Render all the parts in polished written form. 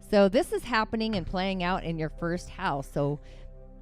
So this is happening and playing out in your first house. So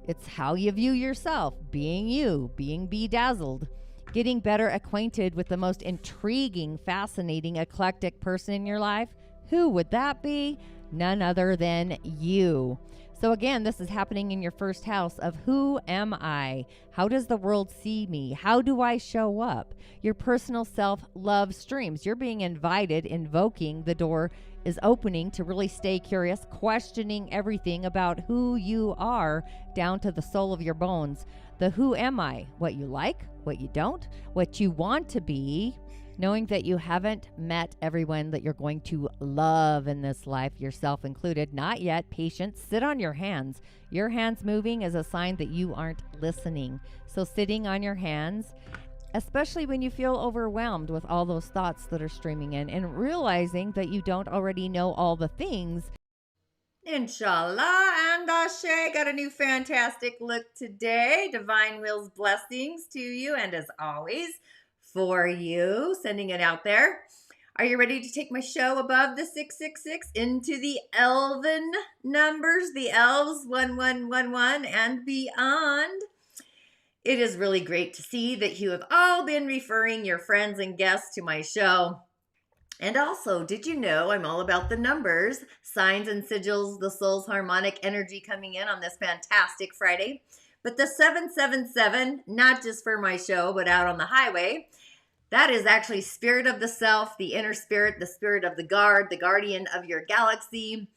it's how you view yourself, being you, being bedazzled, getting better acquainted with the most intriguing, fascinating, eclectic person in your life. Who would that be? None other than you. So again, this is happening in your first house of who am I? How does the world see me? How do I show up? Your personal self-love streams. You're being invited, invoking, the door is opening to really stay curious, questioning everything about who you are down to the soul of your bones. The who am I? What you like, what you don't, what you want to be, knowing that you haven't met everyone that you're going to love in this life, yourself included. Not yet. Patience. Sit on your hands. Your hands moving is a sign that you aren't listening. So sitting on your hands, especially when you feel overwhelmed with all those thoughts that are streaming in, and realizing that you don't already know all the things. Inshallah and Ashe, got a new fantastic look today. Divine Will's blessings to you, and as always, for you, sending it out there. Are you ready to take my show above the 666 into the elven numbers, the elves 1111 and beyond? It is really great to see that you have all been referring your friends and guests to my show. And also, did you know I'm all about the numbers, signs and sigils, the soul's harmonic energy coming in on this fantastic Friday. But the 777, not just for my show, but out on the highway, that is actually spirit of the self, the inner spirit, the spirit of the guard, the guardian of your galaxy,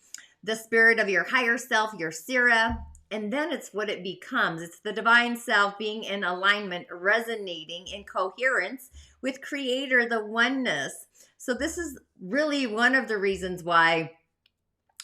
the spirit of your higher self, your Sira. And then it's what it becomes. It's the divine self being in alignment, resonating in coherence with Creator, the oneness. So this is really one of the reasons why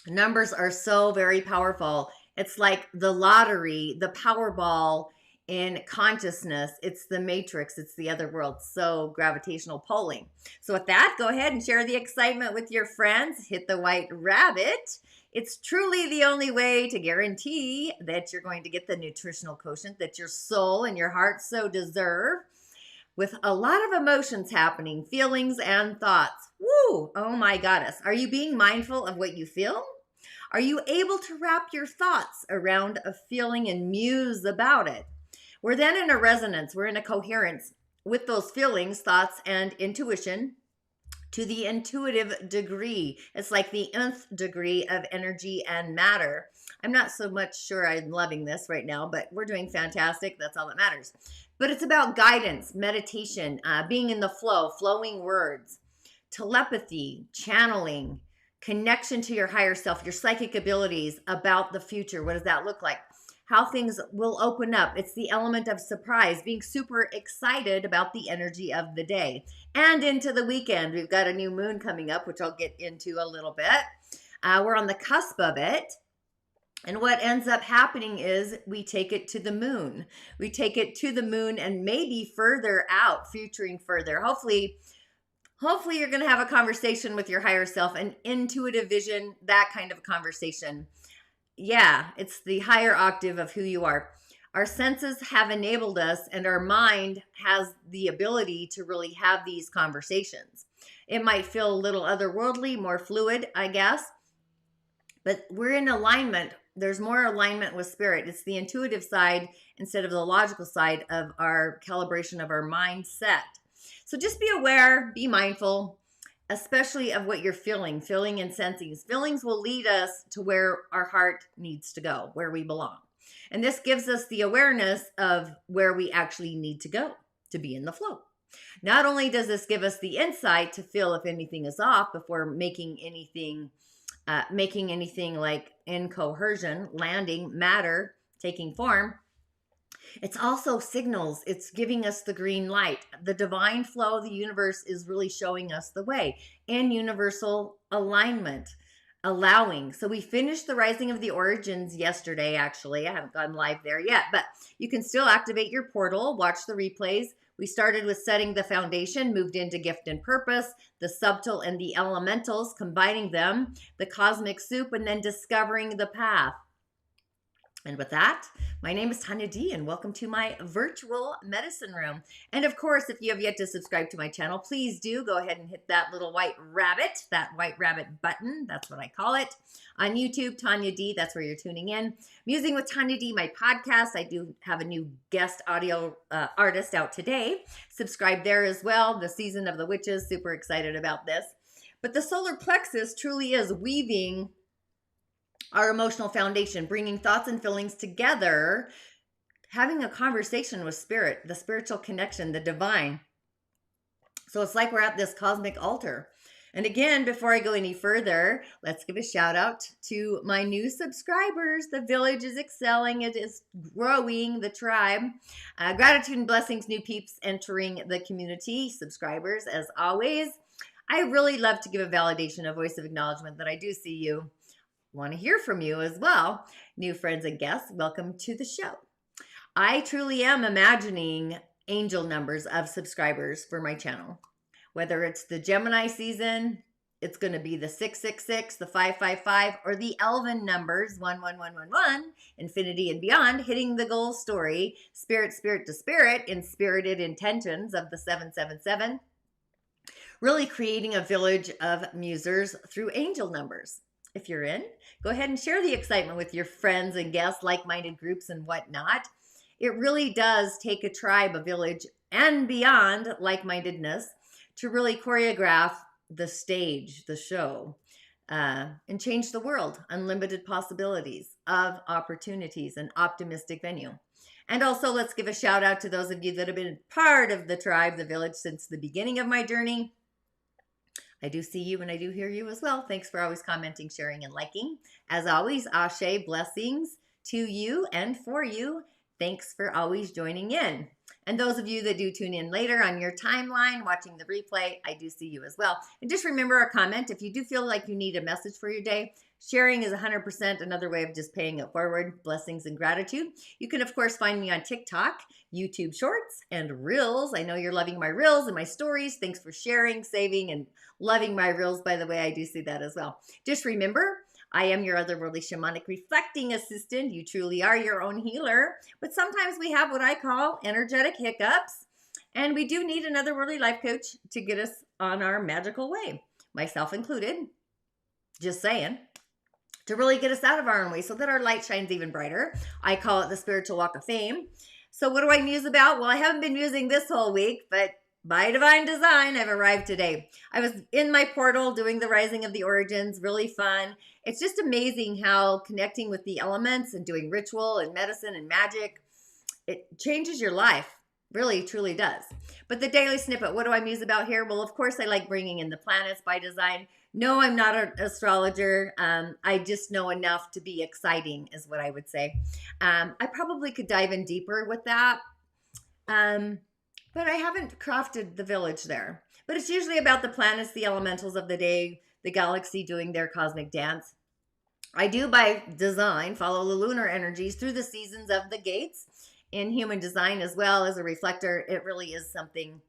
numbers are so very powerful. It's like the lottery, the Powerball in consciousness. It's the matrix. It's the other world. So gravitational pulling. So with that, go ahead and share the excitement with your friends. Hit the white rabbit. It's truly the only way to guarantee that you're going to get the nutritional quotient that your soul and your heart so deserve, with a lot of emotions happening, feelings and thoughts. Woo! Oh my goddess. Are you being mindful of what you feel? Are you able to wrap your thoughts around a feeling and muse about it? We're then in a resonance. We're in a coherence with those feelings, thoughts, and intuition to the intuitive degree. It's like the nth degree of energy and matter. I'm not so much sure I'm loving this right now, but we're doing fantastic. That's all that matters. But it's about guidance, meditation, being in the flow, flowing words, telepathy, channeling, connection to your higher self, your psychic abilities about the future. What does that look like? How things will open up. It's the element of surprise, being super excited about the energy of the day. And into the weekend, we've got a new moon coming up, which I'll get into a little bit. We're on the cusp of it. And what ends up happening is we take it to the moon. We take it to the moon and maybe further out, futuring further. Hopefully you're going to have a conversation with your higher self, an intuitive vision, that kind of conversation. Yeah, it's the higher octave of who you are. Our senses have enabled us, and our mind has the ability to really have these conversations. It might feel a little otherworldly, more fluid, I guess, but we're in alignment. There's more alignment with spirit. It's the intuitive side instead of the logical side of our calibration of our mindset. So just be aware, be mindful, especially of what you're feeling and sensing. Feelings will lead us to where our heart needs to go, where we belong. And this gives us the awareness of where we actually need to go to be in the flow. Not only does this give us the insight to feel if anything is off before making anything like in cohesion, landing, matter, taking form, it's also signals. It's giving us the green light. The divine flow of the universe is really showing us the way in universal alignment, allowing. So we finished the Rising of the Origins yesterday, actually. I haven't gone live there yet, but you can still activate your portal, watch the replays. We started with setting the foundation, moved into gift and purpose, the subtle and the elementals, combining them, the cosmic soup, and then discovering the path. And with that, my name is Tonya D, and welcome to my virtual medicine room. And of course, if you have yet to subscribe to my channel, please do go ahead and hit that little white rabbit button. That's what I call it. On YouTube, Tonya D, that's where you're tuning in. Musing with Tonya D, my podcast. I do have a new guest audio artist out today. Subscribe there as well. The Season of the Witches, super excited about this. But the solar plexus truly is weaving our emotional foundation, bringing thoughts and feelings together, having a conversation with spirit, the spiritual connection, the divine. So it's like we're at this cosmic altar. And again, before I go any further, let's give a shout out to my new subscribers. The village is excelling. It is growing, the tribe. Gratitude and blessings, new peeps entering the community, subscribers, as always. I really love to give a validation, a voice of acknowledgement that I do see you. Want to hear from you as well. New friends and guests, welcome to the show. I truly am imagining angel numbers of subscribers for my channel. Whether it's the Gemini season, it's going to be the 666, the 555, or the Elven numbers 11111, infinity and beyond, hitting the goal story, spirit to spirit, in spirited intentions of the 777. Really creating a village of musers through angel numbers. If you're in, go ahead and share the excitement with your friends and guests, like-minded groups and whatnot. It really does take a tribe, a village, and beyond like-mindedness to really choreograph the stage, the show, and change the world. Unlimited possibilities of opportunities, an optimistic venue. And also, let's give a shout out to those of you that have been part of the tribe, the village, since the beginning of my journey. I do see you and I do hear you as well. Thanks for always commenting, sharing, and liking. As always, Ashe, blessings to you and for you. Thanks for always joining in. And those of you that do tune in later on your timeline, watching the replay, I do see you as well. And just remember a comment. If you do feel like you need a message for your day, sharing is 100% another way of just paying it forward. Blessings and gratitude. You can, of course, find me on TikTok, YouTube Shorts, and Reels. I know you're loving my Reels and my stories. Thanks for sharing, saving, and loving my Reels. By the way, I do see that as well. Just remember, I am your otherworldly shamanic reflecting assistant. You truly are your own healer. But sometimes we have what I call energetic hiccups. And we do need an otherworldly life coach to get us on our magical way. Myself included. Just saying. To really get us out of our own way so that our light shines even brighter. I call it the spiritual walk of fame. So what do I muse about? Well, I haven't been musing this whole week, but by divine design, I've arrived today. I was in my portal doing the Rising of the Origins, really fun. It's just amazing how connecting with the elements and doing ritual and medicine and magic, it changes your life. Really, truly does. But the daily snippet, what do I muse about here? Well, of course, I like bringing in the planets by design. No, I'm not an astrologer. I just know enough to be exciting is what I would say. I probably could dive in deeper with that. But I haven't crafted the village there. But it's usually about the planets, the elementals of the day, the galaxy doing their cosmic dance. I do, by design, follow the lunar energies through the seasons of the gates in human design as well as a reflector. It really is something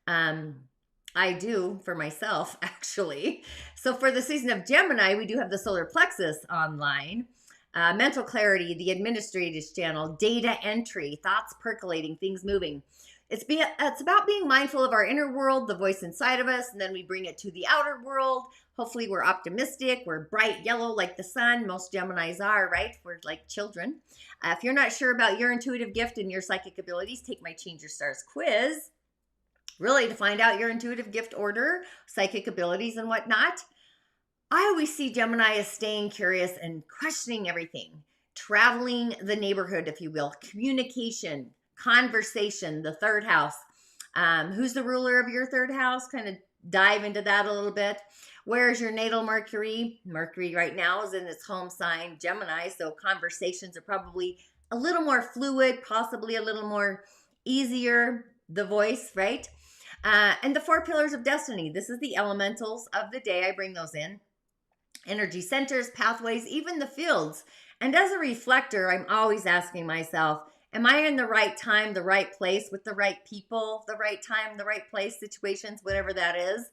I do for myself, actually. So for the season of Gemini, we do have the solar plexus online. Mental clarity, the administrative channel, data entry, thoughts percolating, things moving. It's about being mindful of our inner world, the voice inside of us, and then we bring it to the outer world. Hopefully we're optimistic. We're bright yellow like the sun. Most Geminis are, right? We're like children. If you're not sure about your intuitive gift and your psychic abilities, take my Change Your Stars quiz. Really, to find out your intuitive gift order, psychic abilities, and whatnot. I always see Gemini as staying curious and questioning everything. Traveling the neighborhood, if you will. Communication, conversation, the third house. Who's the ruler of your third house? Kind of dive into that a little bit. Where is your natal Mercury? Mercury right now is in its home sign, Gemini, so conversations are probably a little more fluid, possibly a little more easier, the voice, right? And the 4 pillars of destiny. This is the elementals of the day. I bring those in. Energy centers, pathways, even the fields. And as a reflector, I'm always asking myself, am I in the right time, the right place, with the right people, the right time, the right place, situations, whatever that is?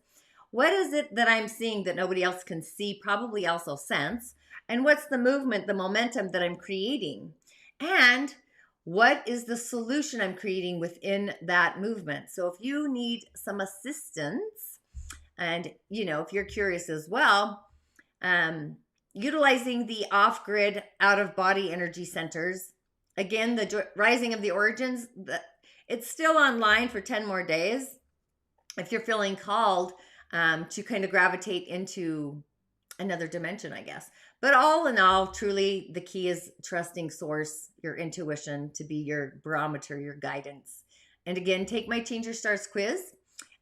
What is it that I'm seeing that nobody else can see, probably also sense? And what's the movement, the momentum that I'm creating? And what is the solution I'm creating within that movement? So if you need some assistance, and if you're curious as well, utilizing the off-grid, out-of-body energy centers, again, the rising of the origins, it's still online for 10 more days. If you're feeling called to kind of gravitate into another dimension, I guess. But all in all, truly, the key is trusting source, your intuition to be your barometer, your guidance. And again, take my Change Your Stars quiz.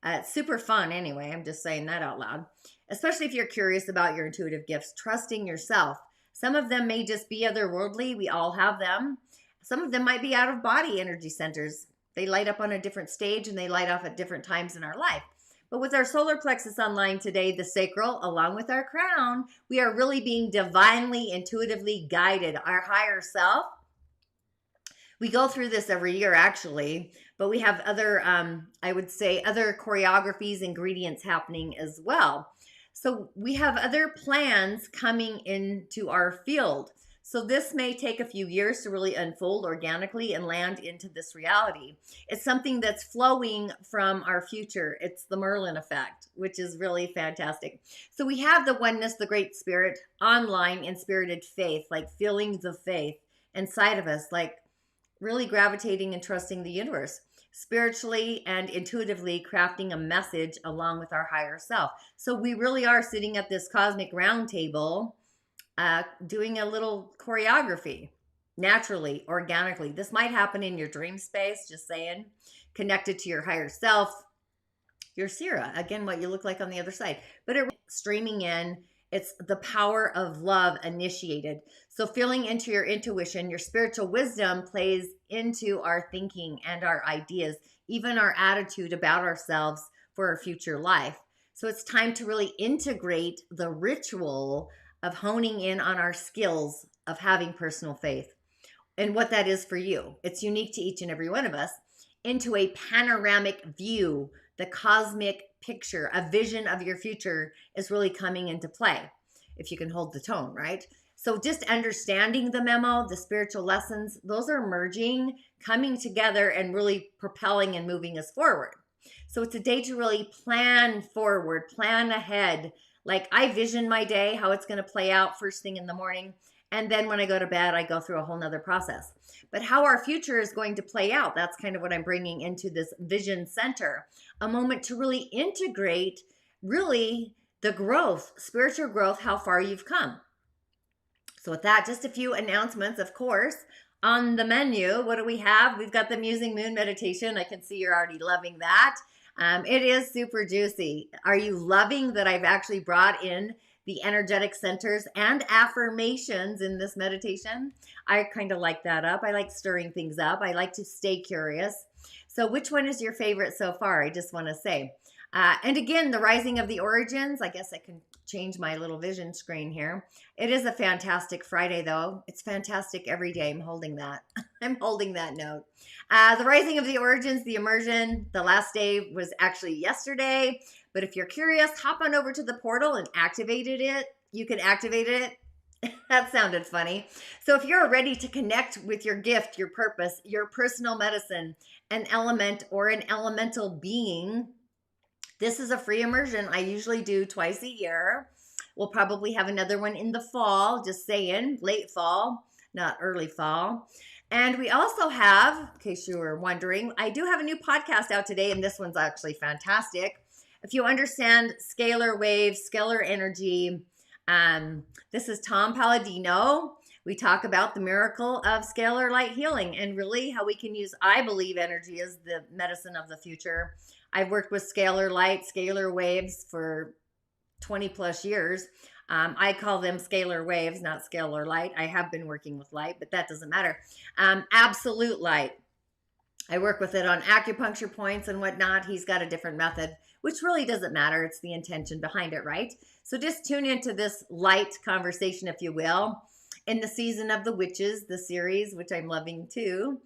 It's super fun anyway. I'm just saying that out loud. Especially if you're curious about your intuitive gifts, trusting yourself. Some of them may just be otherworldly. We all have them. Some of them might be out of body energy centers. They light up on a different stage and they light off at different times in our life. But with our solar plexus online today, the sacral, along with our crown, we are really being divinely, intuitively guided. Our higher self. We go through this every year, actually, but we have other, I would say, other choreographies, ingredients happening as well. So we have other plans coming into our field. So this may take a few years to really unfold organically and land into this reality. It's something that's flowing from our future. It's the Merlin effect, which is really fantastic. So we have the oneness, the great spirit online in spirited faith, like feelings of faith inside of us, like really gravitating and trusting the universe, spiritually and intuitively crafting a message along with our higher self. So we really are sitting at this cosmic round table, doing a little choreography, naturally, organically. This might happen in your dream space, just saying, connected to your higher self, your Sira, again, what you look like on the other side. But it streaming in, it's the power of love initiated. So feeling into your intuition, your spiritual wisdom plays into our thinking and our ideas, even our attitude about ourselves for our future life. So it's time to really integrate the ritual of honing in on our skills of having personal faith and what that is for you. It's unique to each and every one of us, into a panoramic view. The cosmic picture, a vision of your future is really coming into play, if you can hold the tone, right? So just understanding the memo, the spiritual lessons, those are merging, coming together, and really propelling and moving us forward. So it's a day to really plan forward, plan ahead. Like I vision my day, how it's going to play out first thing in the morning. And then when I go to bed, I go through a whole nother process. But how our future is going to play out, that's kind of what I'm bringing into this vision center. A moment to really integrate really the growth, spiritual growth, how far you've come. So with that, just a few announcements, of course. On the menu, what do we have? We've got the Musing Moon meditation. I can see you're already loving that. It is super juicy. Are you loving that I've actually brought in the energetic centers and affirmations in this meditation? I kind of like that up. I like stirring things up. I like to stay curious. So which one is your favorite so far? I just want to say. And again, the rising of the origins. I guess I can change my little vision screen here. It is a fantastic Friday, though. It's fantastic every day. I'm holding that. I'm holding that note. The rising of the origins, the immersion, the last day was actually yesterday. But if you're curious, hop on over to the portal and activated it. You can activate it. That sounded funny. So if you're ready to connect with your gift, your purpose, your personal medicine, an element or an elemental being, this is a free immersion I usually do twice a year. We'll probably have another one in the fall, just saying, late fall, not early fall. And we also have, in case you were wondering, I do have a new podcast out today, and this one's actually fantastic. If you understand scalar waves, scalar energy, this is Tom Palladino. We talk about the miracle of scalar light healing and really how we can use, I believe, energy as the medicine of the future. I've worked with scalar light, scalar waves for 20 plus years. I call them scalar waves, not scalar light. I have been working with light, but that doesn't matter. Absolute light. I work with it on acupuncture points and whatnot. He's got a different method, which really doesn't matter. It's the intention behind it, right? So just tune into this light conversation, if you will, in the season of the witches, the series, which I'm loving too.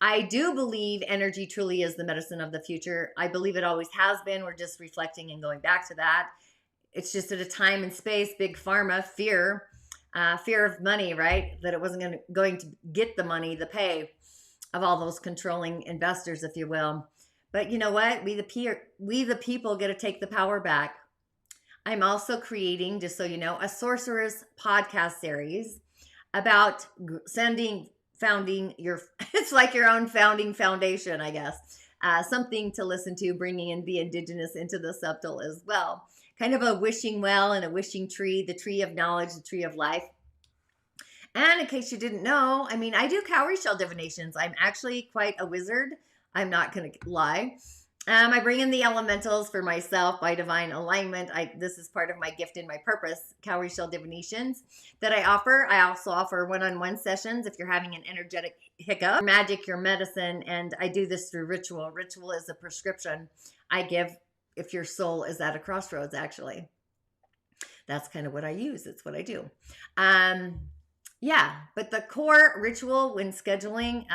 I do believe energy truly is the medicine of the future. I believe it always has been. We're just reflecting and going back to that. It's just at a time and space, big pharma, fear, fear of money, right? That it wasn't going to get the money, the pay of all those controlling investors, if you will. But you know what? We the people get to take the power back. I'm also creating, just so you know, a sorceress podcast series about founding your, it's like your own founding foundation, I guess. Something to listen to, bringing in the indigenous into the subtle as well. Kind of a wishing well and a wishing tree, the tree of knowledge, the tree of life. And in case you didn't know, I mean, I do cowrie shell divinations. I'm actually quite a wizard. I'm not going to lie. I bring in the elementals for myself by divine alignment. This is part of my gift and my purpose, cowrie shell divinations that I offer. I also offer one-on-one sessions if you're having an energetic hiccup, magic, your medicine, and I do this through ritual. Ritual is a prescription I give if your soul is at a crossroads, actually. That's kind of what I use. It's what I do. Yeah, but the core ritual when scheduling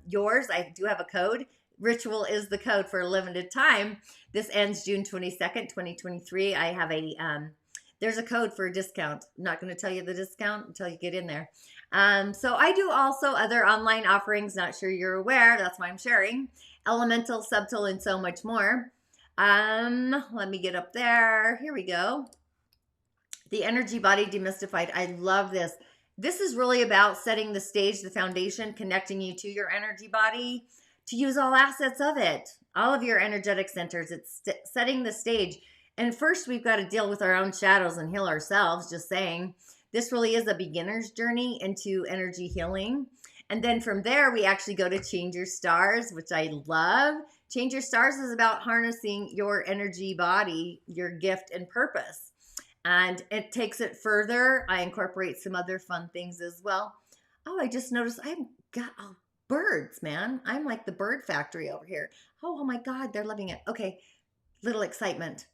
yours, I do have a code. Ritual is the code for a limited time. This ends June 22nd, 2023. I have there's a code for a discount. I'm not going to tell you the discount until you get in there. So I do also other online offerings. Not sure you're aware. That's why I'm sharing. Elemental, subtle, and so much more. Let me get up there. Here we go. The energy body demystified. I love this. This is really about setting the stage, the foundation, connecting you to your energy body, to use all assets of it, all of your energetic centers. It's setting the stage. And first, we've got to deal with our own shadows and heal ourselves, just saying. This really is a beginner's journey into energy healing. And then from there, we actually go to Change Your Stars, which I love. Change Your Stars is about harnessing your energy body, your gift and purpose. And it takes it further. I incorporate some other fun things as well. Oh, I just noticed I've got birds, man. I'm like the bird factory over here. Oh my God, they're loving it. Okay, little excitement.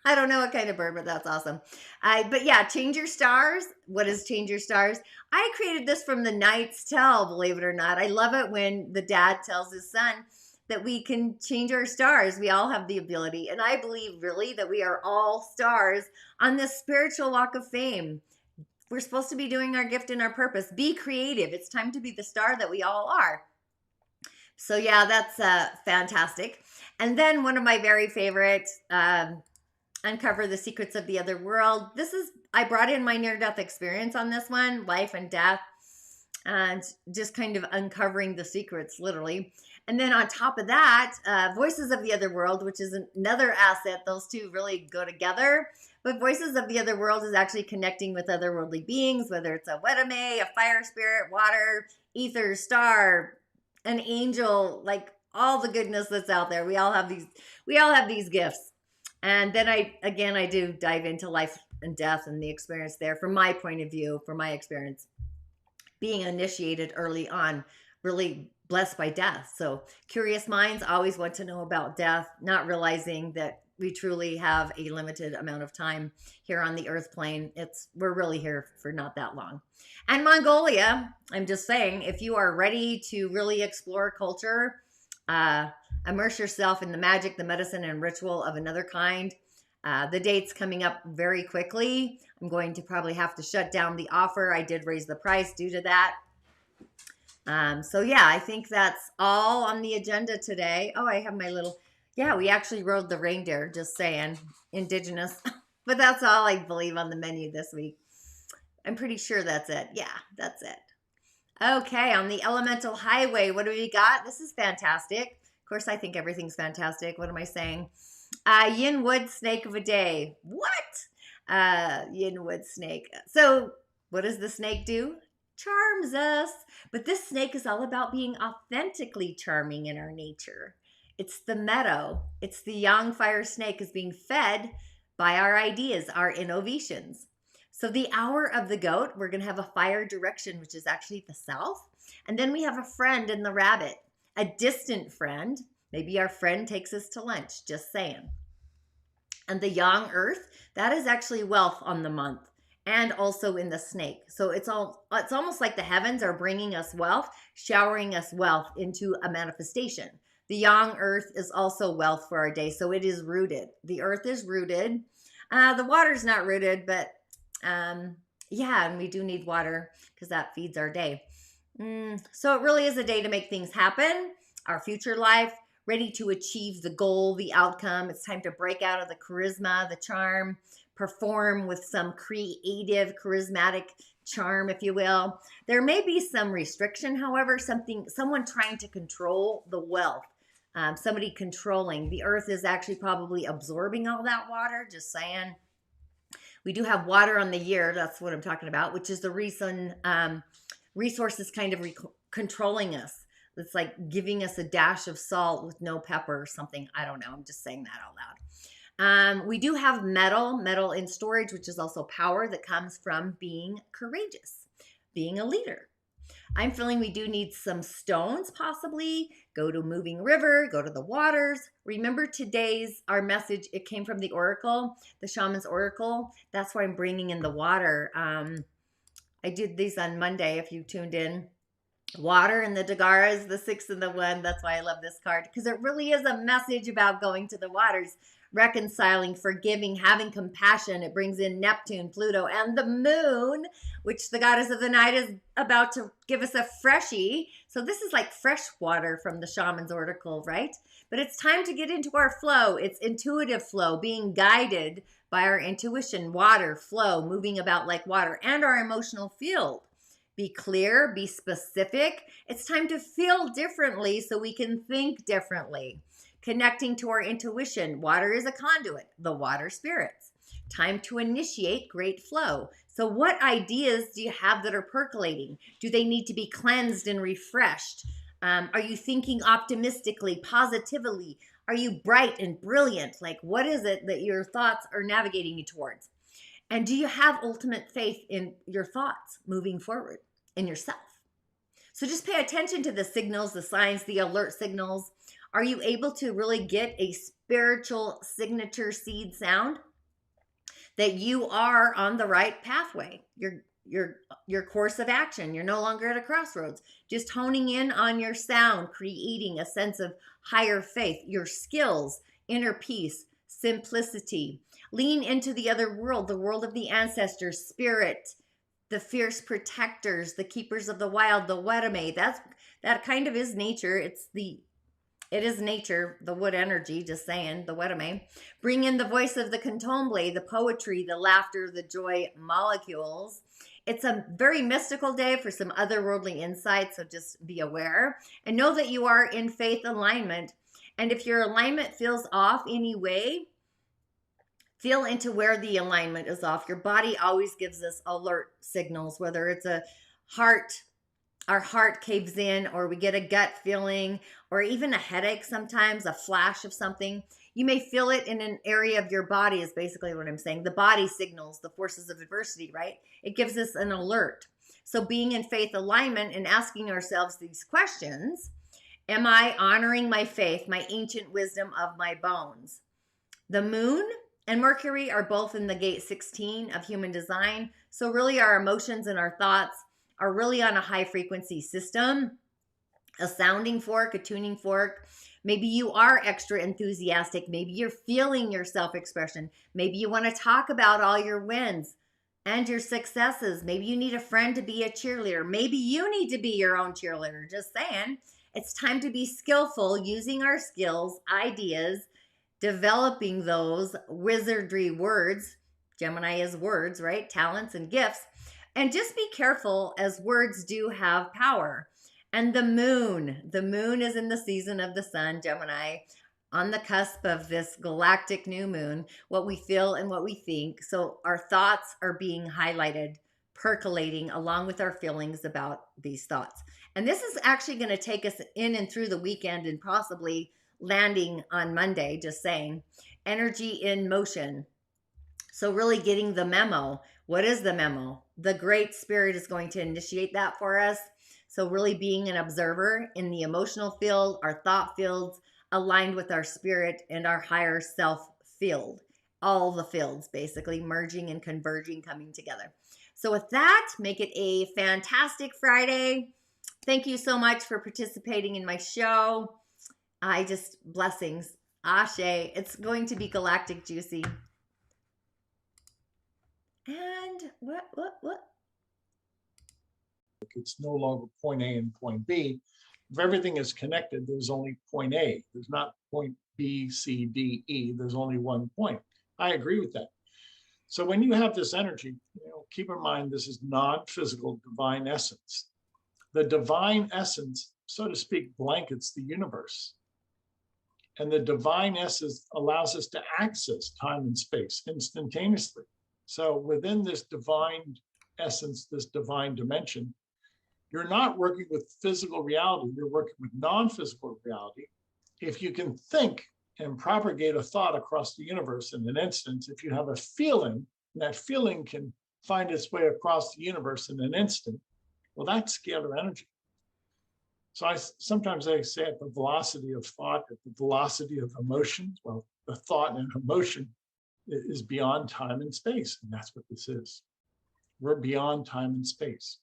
I don't know what kind of bird, but that's awesome. But yeah, Change Your Stars. What is Change Your Stars? I created this from the Knight's Tale, believe it or not. I love it when the dad tells his son that we can change our stars. We all have the ability. And I believe really that we are all stars on this spiritual walk of fame. We're supposed to be doing our gift and our purpose. Be creative. It's time to be the star that we all are. So yeah, that's fantastic. And then one of my very favorite, Uncover the Secrets of the Other World. I brought in my near-death experience on this one, life and death, and just kind of uncovering the secrets, literally. And then on top of that, Voices of the Other World, which is another asset. Those two really go together. But Voices of the Other World is actually connecting with otherworldly beings, whether it's a Wedame, a fire spirit, water, ether, star, an angel, like all the goodness that's out there. We all have these gifts. And then I do dive into life and death and the experience there from my point of view, from my experience. Being initiated early on, really blessed by death. So curious minds always want to know about death, not realizing that we truly have a limited amount of time here on the earth plane. We're really here for not that long. And Mongolia, I'm just saying, if you are ready to really explore culture, immerse yourself in the magic, the medicine, and ritual of another kind. The date's coming up very quickly. I'm going to probably have to shut down the offer. I did raise the price due to that. So yeah, I think that's all on the agenda today. Oh, I have my little, yeah, we actually rode the reindeer, just saying, indigenous. But that's all I believe on the menu this week. I'm pretty sure that's it. Yeah, that's it. Okay, on the elemental highway, what do we got? This is fantastic. Of course, I think everything's fantastic. What am I saying? Yin Wood Snake of a day. What? Yin Wood Snake. So what does the snake do? Charms us. But this snake is all about being authentically charming in our nature. It's the meadow. It's the young fire snake is being fed by our ideas, our innovations. So the hour of the goat, we're going to have a fire direction, which is actually the south. And then we have a friend in the rabbit, a distant friend. Maybe our friend takes us to lunch, just saying. And the young earth, that is actually wealth on the month. And also in the snake. So it's almost like the heavens are bringing us wealth, showering us wealth into a manifestation. The yang earth is also wealth for our day. So it is rooted. The earth is rooted. The water's not rooted, but Yeah, and we do need water because that feeds our day. So it really is a day to make things happen, our future life, ready to achieve the goal, the outcome. It's time to break out of the charisma, the charm, perform with some creative, charismatic charm, if you will. There may be some restriction, however, someone trying to control the wealth. Somebody controlling. The earth is actually probably absorbing all that water, just saying. We do have water on the year. That's what I'm talking about, which is the reason resources kind of controlling us. It's like giving us a dash of salt with no pepper or something. I don't know. I'm just saying that out loud. We do have metal in storage, which is also power that comes from being courageous, being a leader. I'm feeling we do need some stones, possibly. Go to a moving river, go to the waters. Remember our message, it came from the oracle, the shaman's oracle. That's why I'm bringing in the water. I did these on Monday, if you tuned in. Water and the Dagaras, the 6 and the 1. That's why I love this card, because it really is a message about going to the waters, reconciling, forgiving, having compassion. It brings in Neptune, Pluto, and the moon, which the goddess of the night is about to give us a freshie. So this is like fresh water from the shaman's oracle, right? But it's time to get into our flow. It's intuitive flow, being guided by our intuition, water, flow, moving about like water, and our emotional field. Be clear, be specific. It's time to feel differently so we can think differently. Connecting to our intuition. Water is a conduit, the water spirits. Time to initiate great flow. So what ideas do you have that are percolating? Do they need to be cleansed and refreshed? Are you thinking optimistically, positively? Are you bright and brilliant? Like, what is it that your thoughts are navigating you towards? And do you have ultimate faith in your thoughts moving forward, in yourself? So just pay attention to the signals, the signs, the alert signals. Are you able to really get a spiritual signature seed sound that you are on the right pathway? Your course of action. You're no longer at a crossroads. Just honing in on your sound, creating a sense of higher faith, your skills, inner peace, simplicity. Lean into the other world, the world of the ancestors, spirit, the fierce protectors, the keepers of the wild, the Wedame. That kind of is nature. It is nature, the wood energy, just saying, the Wedame. Bring in the voice of the candomblé, the poetry, the laughter, the joy molecules. It's a very mystical day for some otherworldly insights, so just be aware. And know that you are in faith alignment. And if your alignment feels off anyway, feel into where the alignment is off. Your body always gives us alert signals, whether it's our heart caves in, or we get a gut feeling, or even a headache sometimes, a flash of something. You may feel it in an area of your body is basically what I'm saying. The body signals the forces of adversity, right? It gives us an alert. So being in faith alignment and asking ourselves these questions: am I honoring my faith, my ancient wisdom of my bones? The moon and Mercury are both in the gate 16 of human design. So really our emotions and our thoughts are really on a high frequency system, a sounding fork, a tuning fork. Maybe you are extra enthusiastic. Maybe you're feeling your self-expression. Maybe you want to talk about all your wins and your successes. Maybe you need a friend to be a cheerleader. Maybe you need to be your own cheerleader. Just saying. It's time to be skillful, using our skills, ideas, developing those wizardry words. Gemini is words, right? Talents and gifts. And just be careful, as words do have power. And the moon is in the season of the sun, Gemini, on the cusp of this galactic new moon, what we feel and what we think. So our thoughts are being highlighted, percolating along with our feelings about these thoughts. And this is actually going to take us in and through the weekend and possibly landing on Monday, just saying. Energy in motion. So really getting the memo. What is the memo? The Great Spirit is going to initiate that for us. So really being an observer in the emotional field, our thought fields, aligned with our spirit and our higher self field. All the fields basically merging and converging, coming together. So with that, make it a fantastic Friday. Thank you so much for participating in my show. Blessings. Ashe. It's going to be galactic juicy. And what? It's no longer point A and point B. If everything is connected, there's only point A. There's not point B, C, D, E. There's only one point. I agree with that. So when you have this energy, keep in mind this is non-physical divine essence. The divine essence, so to speak, blankets the universe. And the divine essence allows us to access time and space instantaneously. So within this divine essence, this divine dimension, you're not working with physical reality, you're working with non-physical reality. If you can think and propagate a thought across the universe in an instant, if you have a feeling, and that feeling can find its way across the universe in an instant, well, that's scalar energy. So sometimes I say at the velocity of thought, at the velocity of emotion, well, the thought and emotion is beyond time and space, and that's what this is. We're beyond time and space.